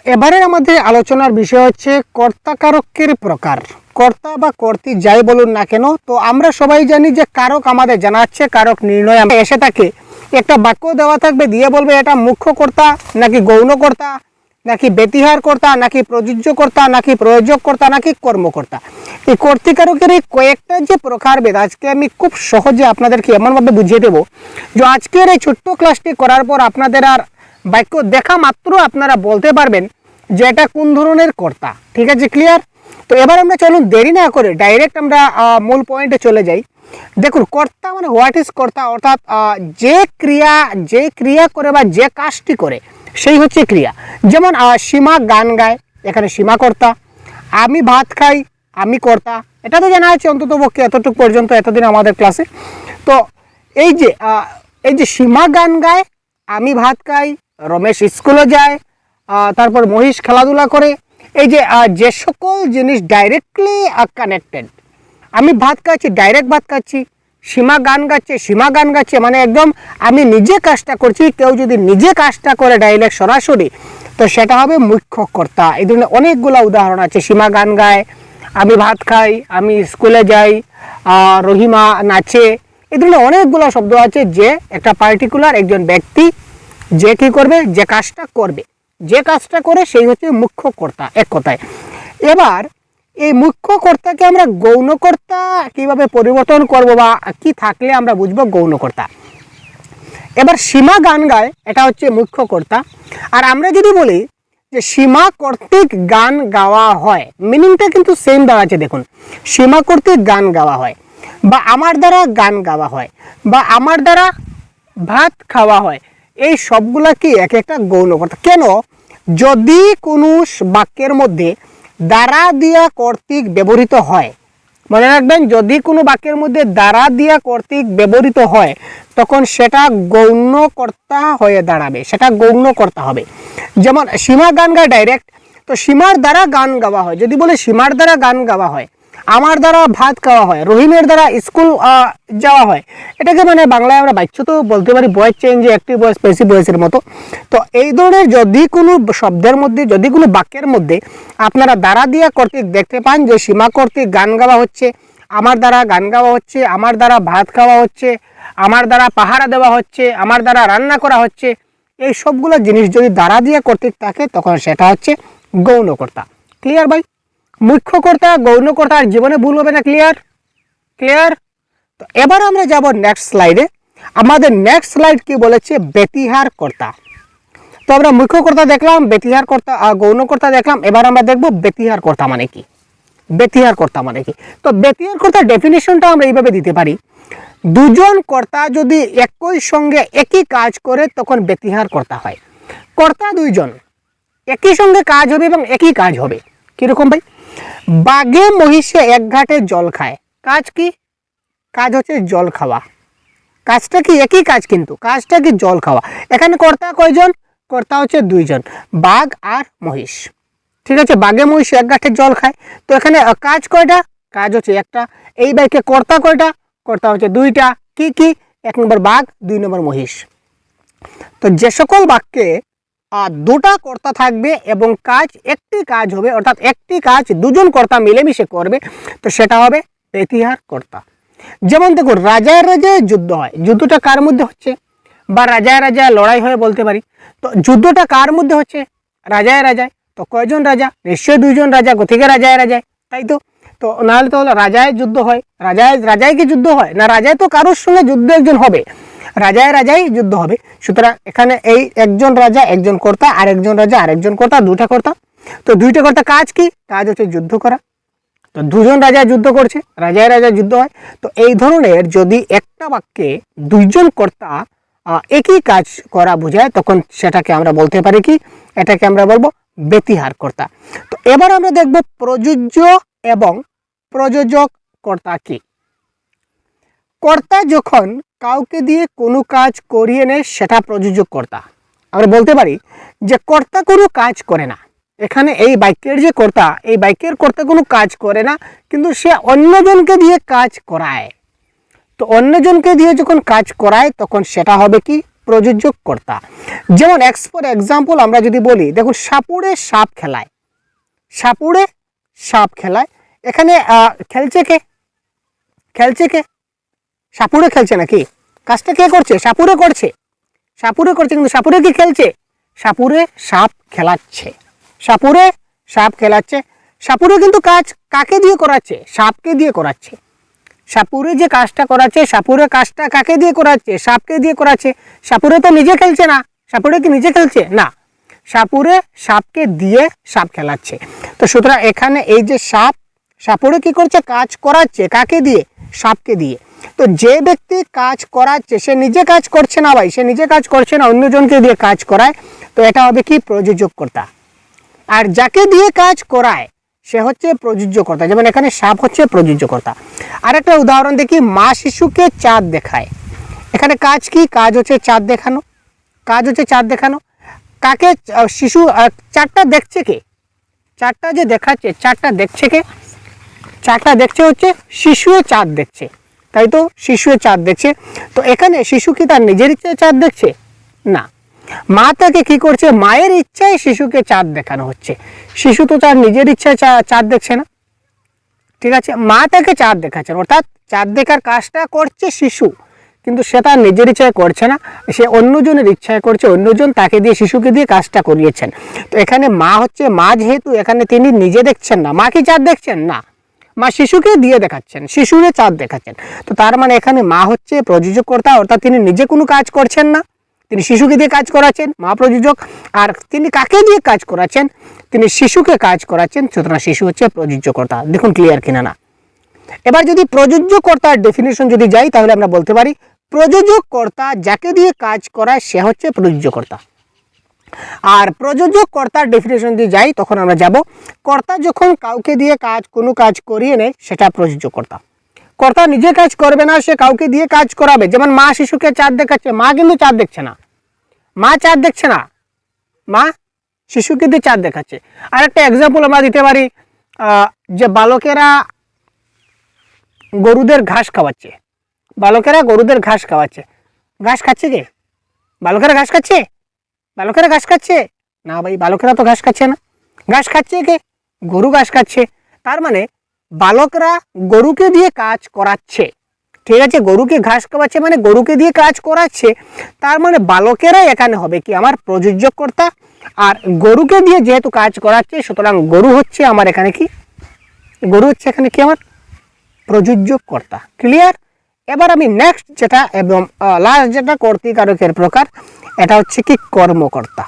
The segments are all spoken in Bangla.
এবারে আমাদের আলোচনার বিষয় হচ্ছে কর্তা কারকের প্রকার। কর্তা বা কর্তী যাই বলুন না কেন, তো আমরা সবাই জানি যে কারক আমাদের জানাচ্ছে, কারক নির্ণয় এসে থাকে। একটা বাক্য দেওয়া থাকবে, দিয়ে বলবে এটা মুখ্য কর্তা নাকি গৌণ কর্তা নাকি ব্যতিহার কর্তা নাকি প্রযোজ্য কর্তা নাকি প্রয়োজক কর্তা নাকি কর্মকর্তা। এই কর্তৃকারকের এই কয়েকটা যে প্রকারভেদ আজকে আমি খুব সহজে আপনাদেরকে এমনভাবে বুঝিয়ে দেবো যে আজকের এই ছোট্ট ক্লাসটি করার পর আপনাদের আর বাক্য দেখা মাত্র আপনারা বলতে পারবেন যে এটা কোন ধরনের কর্তা। ঠিক আছে, ক্লিয়ার? তো এবার আমরা চলুন দেরি না করে ডাইরেক্ট আমরা মূল পয়েন্টে চলে যাই। দেখুন, কর্তা মানে হোয়াট ইজ কর্তা, অর্থাৎ যে ক্রিয়া করে বা যে কাজটি করে সেই হচ্ছে ক্রিয়া। যেমন সীমা গান গায়, এখানে সীমা কর্তা। আমি ভাত খাই, আমি কর্তা। এটা তো জানা আছে অন্তত পক্ষে এতটুকু পর্যন্ত এতদিন আমাদের ক্লাসে। তো এই যে সীমা গান গায়, আমি ভাত খাই, রমেশ স্কুলে যায়, তারপর মহিষ খেলাধুলা করে, এই যে সকল জিনিস ডাইরেক্টলি কানেক্টেড। আমি ভাত খাচ্ছি, ডাইরেক্ট ভাত খাচ্ছি। সীমা গান গাচ্ছে, সীমা গান গাচ্ছে, মানে একদম আমি নিজে কাজটা করছি। কেউ যদি নিজে কাজটা করে ডাইরেক্ট সরাসরি, তো সেটা হবে মুখ্য কর্তা। এই ধরনের অনেকগুলো উদাহরণ আছে। সীমা গান গায়, আমি ভাত খাই, আমি স্কুলে যাই, রহিমা নাচে। এই ধরনের অনেকগুলো শব্দ আছে যে একটা পার্টিকুলার একজন ব্যক্তি যে কি করবে, যে কাজটা করবে, যে কাজটা করে সেই হচ্ছে মুখ্য কর্তা, এক কথায়। এবার এই মুখ্য কর্তাকে আমরা গৌণকর্তা কিভাবে পরিবর্তন করব বা কি থাকলে আমরা বুঝবো গৌণকর্তা। এবার সীমা গান গায়, এটা হচ্ছে মুখ্য কর্তা। আর আমরা যদি বলি যে সীমা কর্তৃক গান গাওয়া হয়, মিনিংটা কিন্তু সেম দাঁড়াচ্ছে। দেখুন, সীমা কর্তৃক গান গাওয়া হয়, বা আমার দ্বারা গান গাওয়া হয়, বা আমার দ্বারা ভাত খাওয়া হয়, এই সবগুলা কি এক একটা গৌণকর্তা। কেন? যদি কোনো বাক্যের মধ্যে দ্বারা দিয়া কর্তৃক ব্যবহৃত হয়, মনে রাখবেন, যদি কোনো বাক্যের মধ্যে দ্বারা দিয়া কর্তৃক ব্যবহৃত হয় তখন সেটা গৌণকর্তা হয়ে দাঁড়াবে, সেটা গৌণকর্তা হবে। যেমন সীমা গান গায় ডাইরেক্ট, তো সীমার দ্বারা গান গাওয়া হয়। যদি বলে সীমার দ্বারা গান গাওয়া হয়, আমার দ্বারা ভাত খাওয়া হয়, রহিমের দ্বারা স্কুল যাওয়া হয়, এটাকে মানে বাংলায় আমরা বাচ্য তো বলতে পারি ভয়েস চেঞ্জে অ্যাক্টিভ ভয়েস প্যাসিভ ভয়েসের মতো। তো এই ধরনের যদি কোনো শব্দের মধ্যে, যদি কোনো বাক্যের মধ্যে আপনারা দ্বারা দিয়া কর্তৃক দেখতে পান যে সীমা কর্তৃক গান গাওয়া হচ্ছে, আমার দ্বারা গান গাওয়া হচ্ছে, আমার দ্বারা ভাত খাওয়া হচ্ছে, আমার দ্বারা পাহারা দেওয়া হচ্ছে, আমার দ্বারা রান্না করা হচ্ছে, এই সবগুলো জিনিস যদি দ্বারা দিয়া কর্তৃক থাকে তখন সেটা হচ্ছে গৌণকর্তা। ক্লিয়ার ভাই? মুখ্য কর্তা, গৌণকর্তা, আর জীবনে ভুল হবে না। ক্লিয়ার? ক্লিয়ার? তো এবার আমরা যাব নেক্সট স্লাইডে। আমাদের নেক্সট স্লাইড কি বলেছে? ব্যতিহার কর্তা। তো আমরা মুখ্য কর্তা দেখলাম, ব্যতিহার কর্তা, গৌণকর্তা দেখলাম। এবার আমরা দেখব ব্যতিহার কর্তা মানে কি। ব্যতিহার কর্তা মানে কি? তো ব্যতিহার কর্তার ডেফিনেশনটা আমরা এইভাবে দিতে পারি, দুজন কর্তা যদি একই সঙ্গে একই কাজ করে তখন ব্যতিহার কর্তা হয়। কর্তা দুইজন, একই সঙ্গে কাজ হবে এবং একই কাজ হবে। কিরকম ভাই? বাঘে মহিষে এক ঘাটে জল খায়, কাজ কি? কাজ হচ্ছে জল খাওয়া। কাজটা কি? একই কাজ, কিন্তু কাজটা কি? জল খাওয়া। এখানে কর্তা কয়জন? কর্তা হচ্ছে দুইজন, বাঘ আর মহিষ। ঠিক আছে, বাঘে মহিষে এক ঘাটে জল খায়। তো এখানে কাজ কয়টা? কাজ হচ্ছে একটা। এই বাক্যে কর্তা কয়টা? কর্তা হচ্ছে দুইটা। কি কি? এক নম্বর বাঘ, দুই নম্বর মহিষ। তো যে সকল বাক্যে দুটা কর্তা থাকবে এবং কাজ একটি কাজ হবে, অর্থাৎ একটি কাজ দুজন কর্তা মিলেমিশে করবে, তো সেটা হবে ব্যতিহার কর্তা। যেমন দেখুন, রাজায় রাজায় যুদ্ধ হয়, যুদ্ধটা কার মধ্যে হচ্ছে? বা রাজায় রাজায় লড়াই হয় বলতে পারি। তো যুদ্ধটা কার মধ্যে হচ্ছে? রাজায় রাজায়। তো কয়জন রাজা? নিশ্চয়ই দুইজন রাজা, গতিকে রাজায় রাজায়, তাই তো? তো নাহলে তো রাজায় যুদ্ধ হয়, রাজায় কি যুদ্ধ হয় না? রাজায় তো কারোর সঙ্গে যুদ্ধ একজন হবে, রাজায় রাজাই যুদ্ধ হবে। সুতরাং এখানে এই একজন রাজা একজন কর্তা, আরেকজন রাজা আরেকজন কর্তা, দুটা কর্তা। তো দুইটা কর্তা কাজ কি? কাজ হচ্ছে যুদ্ধ করা। তো দুজন রাজা যুদ্ধ করছে, রাজায় রাজায় যুদ্ধ হয়। তো এই ধরনের যদি একটা বাক্যে দুইজন কর্তা একই কাজ করা বোঝায় তখন সেটাকে আমরা বলতে পারি কি? এটাকে আমরা বলবো ব্যতিহার কর্তা। তো এবার আমরা দেখব প্রযোজ্য এবং প্রযোজক কর্তা কি। কর্তা যখন কাউকে দিয়ে কোনো কাজ করিয়ে নেয় সেটা প্রযোজক কর্তা। আমরা বলতে পারি যে কর্তা কোনো কাজ করে না। এখানে এই বাক্যের যে কর্তা, এই বাক্যের কর্তা কোনো কাজ করে না, কিন্তু সে অন্যজনকে দিয়ে কাজ করায়। তো অন্যজনকে দিয়ে যখন কাজ করায় তখন সেটা হবে কি? প্রযোজক কর্তা। যেমন ফর এক্সাম্পল আমরা যদি বলি, দেখুন সাপুড়ে সাপ খেলায়, সাপুড়ে সাপ খেলায়, এখানে খেলছে কে? খেলছে কে? সাপুড়ে খেলছে নাকি? কাজটা কে করছে? সাপুড়ে করছে, সাপুড়ে করছে, কিন্তু সাপুড়ে কি খেলছে? সাপুড়ে সাপ খেলাচ্ছে, সাপুড়ে সাপ খেলাচ্ছে। সাপুড়ে কিন্তু কাজ কাকে দিয়ে করাচ্ছে? সাপকে দিয়ে করাচ্ছে। সাপুড়ে যে কাজটা করাচ্ছে, সাপুড়ে কাজটা কাকে দিয়ে করাচ্ছে? সাপকে দিয়ে করাচ্ছে। সাপুড়ে তো নিজে খেলছে না, সাপুড়ে কি নিজে খেলছে না, সাপুড়ে সাপকে দিয়ে সাপ খেলাচ্ছে। তো সুতরাং এখানে এই যে সাপ, সাপুড়ে কি করছে? কাজ করাচ্ছে, কাকে দিয়ে? সাপকে দিয়ে। তো যে ব্যক্তি কাজ করাচ্ছে সে নিজে কাজ করছে না ভাই, সে নিজে কাজ করছে না, অন্যজনকে দিয়ে কাজ করায়, তো এটা হবে কি? প্রযোজককর্তা। আর যাকে দিয়ে কাজ করায় সে হচ্ছে প্রযোজ্যকর্তা। যেমন এখানে সাপ হচ্ছে প্রযোজ্যকর্তা। আরেকটা উদাহরণ দেখি, মা শিশুকে চাঁদ দেখায়। এখানে কাজ কি? কাজ হচ্ছে চাঁদ দেখানো, কাজ হচ্ছে চাঁদ দেখানো। কাকে? শিশু চাঁদটা দেখছে কে? চাঁদটা যে দেখাচ্ছে, চাঁদটা দেখছে কে? চাঁদটা দেখছে হচ্ছে শিশু চাঁদ দেখছে, তাই তো? শিশু চাঁদ দেখছে। তো এখানে শিশু কি তার নিজের ইচ্ছায় চাঁদ দেখছে? না, মা তাকে কি করছে? মায়ের ইচ্ছায় শিশুকে চাঁদ দেখানো হচ্ছে। শিশু তো তার নিজের ইচ্ছায় চাঁদ দেখছে না, ঠিক আছে? মা তাকে চাঁদ দেখাচ্ছেন, অর্থাৎ চাঁদ দেখার কাজটা করছে শিশু, কিন্তু সে তার নিজের ইচ্ছায় করছে না, সে অন্যজনের ইচ্ছায় করছে, অন্যজন তাকে দিয়ে, শিশুকে দিয়ে কাজটা করিয়েছেন। তো এখানে মা হচ্ছে, মা যেহেতু এখানে তিনি নিজে দেখছেন না, মা কি চাঁদ দেখছেন না, মা শিশুকে দিয়ে দেখাচ্ছেন, শিশুরে চাঁদ দেখাচ্ছেন। তো তার মানে এখানে মা হচ্ছে প্রযোজককর্তা, অর্থাৎ তিনি নিজে কোনো কাজ করছেন না, তিনি শিশুকে দিয়ে কাজ করাচ্ছেন, মা প্রযোজক। আর তিনি কাকে দিয়ে কাজ করাচ্ছেন? তিনি শিশুকে কাজ করাচ্ছেন, সুতরাং শিশু হচ্ছে প্রযোজ্যকর্তা। দেখুন ক্লিয়ার কিনা না। এবার যদি প্রযোজ্যকর্তার ডেফিনেশন যদি যাই, তাহলে আমরা বলতে পারি প্রযোজককর্তা যাকে দিয়ে কাজ করায় সে হচ্ছে প্রযোজ্যকর্তা। আর প্রযোজককর্তার ডেফিনেশন দিয়ে যাই, তখন আমরা যাব কর্তা যখন কাউকে দিয়ে কোনো কাজ করিয়ে নেয় সেটা প্রযোজ্যকর্তা। কর্তা নিজে কাজ করবে না, সে কাউকে দিয়ে কাজ করাবে। যেমন মা শিশুকে চাঁদ দেখাচ্ছে, মা কিন্তু চাঁদ দেখছে না, মা চাঁদ দেখছে না, মা শিশুকে দিয়ে চাঁদ দেখাচ্ছে। আর একটা এক্সাম্পল আমরা দিতে পারি, যে বালকেরা গরুদের ঘাস খাওয়াচ্ছে, বালকেরা গরুদের ঘাস খাওয়াচ্ছে, ঘাস খাচ্ছে কে? বালকেরা ঘাস খাচ্ছে? বালকেরা ঘাস খাচ্ছে না ভাই, বালকেরা তো ঘাস খাচ্ছে না। ঘাস খাচ্ছে কে? গরু ঘাস খাচ্ছে। তার মানে বালকরা গরুকে দিয়ে কাজ করাচ্ছে, ঠিক আছে? গরুকে ঘাস খাওয়াচ্ছে মানে গরুকে দিয়ে কাজ করাচ্ছে। তার মানে বালকেরাই এখানে হবে কি? আমার প্রযোজককর্তা। আর গরুকে দিয়ে যেহেতু কাজ করাচ্ছে, সুতরাং গরু হচ্ছে আমার এখানে কি? গরু হচ্ছে এখানে কি? আমার প্রযোজককর্তা। ক্লিয়ার? এবার আমি নেক্সট যেটা এবং লাস্ট যেটা কর্তৃকারকের প্রকার, এটা হচ্ছে কি? কর্মকর্তা।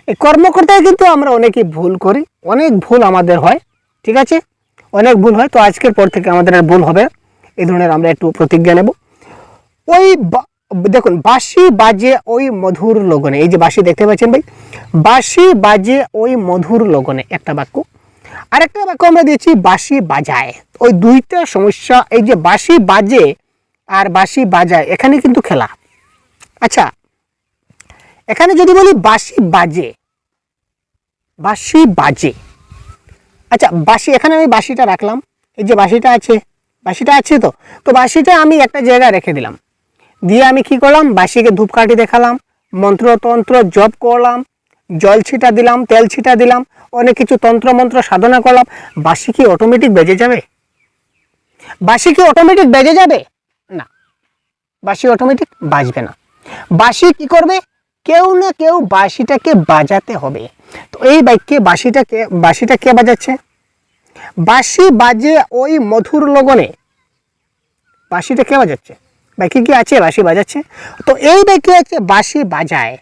এই কর্মকর্তায় কিন্তু আমরা অনেকেই ভুল করি, অনেক ভুল আমাদের হয়, ঠিক আছে? অনেক ভুল হয়। তো আজকের পর থেকে আমাদের আর ভুল হবে, এই ধরনের আমরা একটু প্রতিজ্ঞা নেব। ওই দেখুন, বাঁশি বাজে ওই মধুর লগনে, এই যে বাঁশি দেখতে পাচ্ছেন ভাই, বাঁশি বাজে ওই মধুর লগনে, একটা বাক্য। আরেকটা বাক্য আমরা দিয়েছি বাঁশি বাজায়। ওই দুইটা সমস্যা, এই যে বাঁশি বাজে আর বাঁশি বাজায়, এখানে কিন্তু খেলা। আচ্ছা, এখানে যদি বলি বাঁশি বাজে, বাঁশি বাজে, আচ্ছা বাঁশি, এখানে আমি বাঁশিটা রাখলাম, এই যে বাঁশিটা আছে, বাঁশিটা আছে, তো বাঁশিটা আমি একটা জায়গায় রেখে দিলাম, দিয়ে আমি কি করলাম? বাঁশিকে ধূপকাঠি দেখালাম, মন্ত্রতন্ত্র জপ করলাম, জল ছিটা দিলাম, তেল ছিটা দিলাম, অনেক কিছু তন্ত্রমন্ত্র সাধনা করলাম, বাঁশি কি অটোমেটিক বেজে যাবে? বাঁশি কি অটোমেটিক বেজে যাবে? না, বাঁশি অটোমেটিক বাজবে না। বাঁশি কি করবে? কেউ না কেউ বাঁশিটাকে বাজাতে হবে। তো এই বাক্যে বাঁশিটা কে বাজাচ্ছে? বাঁশি বাজে ওই মধুর লগনে, বাঁশিটা কে বাজাচ্ছে? বাকি কি আছে? বাঁশি বাজাচ্ছে। তো এই বাক্যে আছে বাঁশি বাজায়।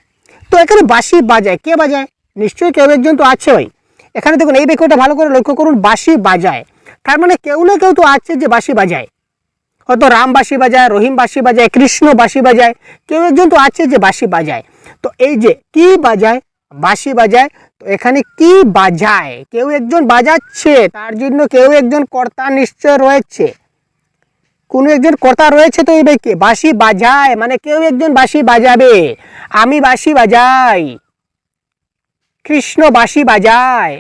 তো এখানে বাঁশি বাজায়, কে বাজায়? নিশ্চয়ই কেউ একজন তো আছে ভাই। এখানে দেখুন এই বাক্যটা ভালো করে লক্ষ্য করুন, বাঁশি বাজায়, তার মানে কেউ না কেউ তো আছে যে বাঁশি বাজায়। হয়তো রাম বাঁশি বাজায়, রহিম বাঁশি বাজায়, কৃষ্ণ বাঁশি বাজায়, কেউ একজন তো আছে যে বাঁশি বাজায়। তো এই যে কি বাজায়? বাঁশি বাজায়। তো এখানে কি বাজায়? কেউ একজন বাজাচ্ছে, তার জন্য কেউ একজন কর্তা নিশ্চয় রয়েছে, কোনো একজন কর্তা রয়েছে। তো এই বাক্যে বাঁশি বাজায় মানে কেউ একজন বাঁশি বাজাবে। আমি বাঁশি বাজাই, কৃষ্ণ বাঁশি বাজায়,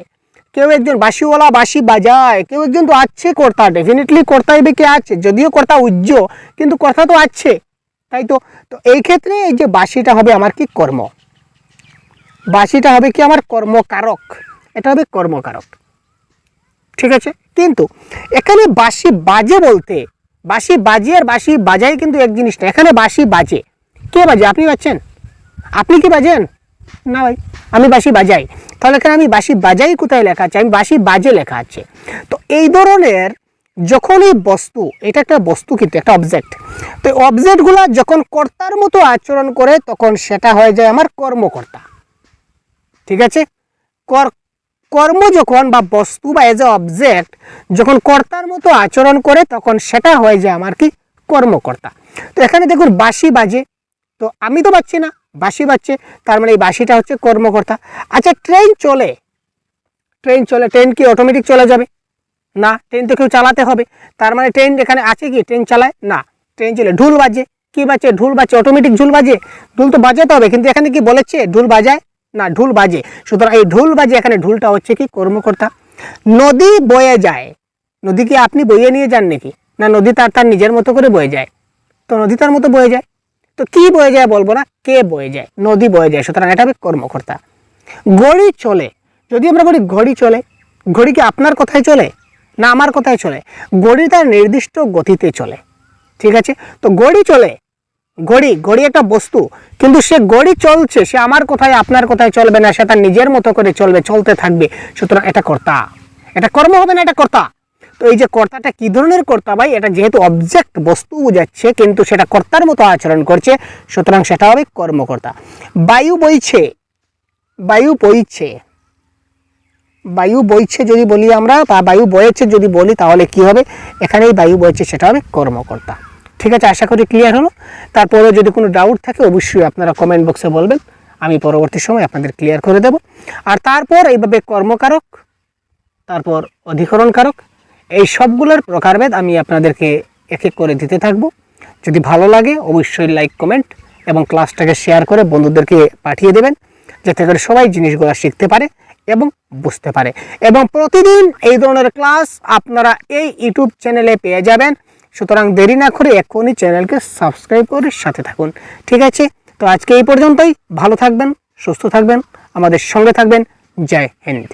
কেউ একজন বাঁশিওয়ালা বাঁশি বাজায়, কেউ একজন তো আছে কর্তা, ডেফিনেটলি কর্তা এই বাক্যে আছে, যদিও কর্তা উজ্জ্ব, কিন্তু কর্তা তো আছে। তাই তো। তো এই ক্ষেত্রে এই যে বাসিটা হবে আমার কি কর্ম, বাসিটা হবে কি আমার কর্মকারক, এটা হবে কর্মকারক, ঠিক আছে। কিন্তু এখানে বাঁশি বাজে বলতে বাঁশি বাজে আর বাঁশি বাজাই কিন্তু এক জিনিস না। এখানে বাঁশি বাজে, কে বাজে? আপনি বাজছেন? আপনি কি বাজেন? না ভাই, আমি বাঁশি বাজাই। তাহলে এখানে আমি বাঁশি বাজাই কোথায় লেখা আছে? আমি বাঁশি বাজে লেখা আছে। তো এই ধরনের যখনই বস্তু, এটা একটা বস্তু কিন্তু একটা অবজেক্ট, তো অবজেক্টগুলো যখন কর্তার মতো আচরণ করে তখন সেটা হয়ে যায় আমার কর্মকর্তা, ঠিক আছে। কর্ম যখন বা বস্তু বা এজ এ অবজেক্ট যখন কর্তার মতো আচরণ করে তখন সেটা হয়ে যায় আমার কি কর্মকর্তা। তো এখানে দেখুন বাঁশি বাজে, তো আমি তো বাজছি না, বাঁশি বাজছে, তার মানে এই বাঁশিটা হচ্ছে কর্মকর্তা। আচ্ছা ট্রেন চলে, ট্রেন চলে, ট্রেন কি অটোমেটিক চলে যাবে? না, ট্রেন তো কেউ চালাতে হবে। তার মানে ট্রেন এখানে আছে কি ট্রেন চালায়? না, ট্রেন চলে। ঢুল বাজে, কি বাজে? ঢুল বাজে, অটোমেটিক ঢুল বাজে? ঢুল তো বাজাতে হবে, কিন্তু এখানে কি বলেছে ঢুল বাজায়? না, ঢুল বাজে। সুতরাং এই ঢুল বাজে, এখানে ঢুলটা হচ্ছে কি কর্মকর্তা। নদী বয়ে যায়, নদী কি আপনি বইয়ে নিয়ে যান নাকি? না, নদী তার নিজের মতো করে বয়ে যায়, তো নদী তার মতো বয়ে যায়। তো কি বয়ে যায় বলবো না, কে বয়ে যায়? নদী বয়ে যায়, সুতরাং এটা হবে কর্মকর্তা। ঘড়ি চলে, যদি আমরা বলি ঘড়ি চলে, ঘড়ি কি আপনার কথায় চলে? না, আমার কথায় চলে। ঘড়ি তার নির্দিষ্ট গতিতে চলে, ঠিক আছে। তো ঘড়ি চলে, ঘড়ি ঘড়ি একটা বস্তু, কিন্তু সে ঘড়ি চলছে, সে আমার কথায় আপনার কথায় চলবে না, সে তার নিজের মতো করে চলবে, চলতে থাকবে, সুতরাং এটা কর্তা। এটা কর্ম হবে না, এটা কর্তা। তো এই যে কর্তাটা কি ধরনের কর্তা ভাই? এটা যেহেতু অবজেক্ট বস্তু বোঝাচ্ছে কিন্তু সেটা কর্তার মতো আচরণ করছে, সুতরাং সেটা হবে কর্মকর্তা। বায়ু বইছে, বায়ু বইছে, বায়ু বইছে যদি বলি আমরা, বা বায়ু বয়েছে যদি বলি, তাহলে কি হবে? এখানেই বায়ু বইছে, সেটা হবে কর্মকর্তা, ঠিক আছে। আশা করি ক্লিয়ার হলো। তারপরে যদি কোনো ডাউট থাকে অবশ্যই আপনারা কমেন্ট বক্সে বলবেন, আমি পরবর্তী সময় আপনাদের ক্লিয়ার করে দেব। আর তারপর এইভাবে কর্মকারক, তারপর অধিকরণকারক, এই সবগুলোর প্রকারভেদ আমি আপনাদেরকে এক এক করে দিতে থাকব। যদি ভালো লাগে অবশ্যই লাইক, কমেন্ট এবং ক্লাসটাকে শেয়ার করে বন্ধুদেরকে পাঠিয়ে দেবেন, যাতে করে সবাই জিনিসগুলো শিখতে পারে এবং বুঝতে পারে। এবং প্রতিদিন এই ধরনের ক্লাস আপনারা এই ইউটিউব চ্যানেলে পেয়ে যাবেন, সুতরাং দেরি না করে এখনই চ্যানেলকে সাবস্ক্রাইব করে সাথে থাকুন, ঠিক আছে। তো আজকে এই পর্যন্তই। ভালো থাকবেন, সুস্থ থাকবেন, আমাদের সঙ্গে থাকবেন। জয় হিন্দ।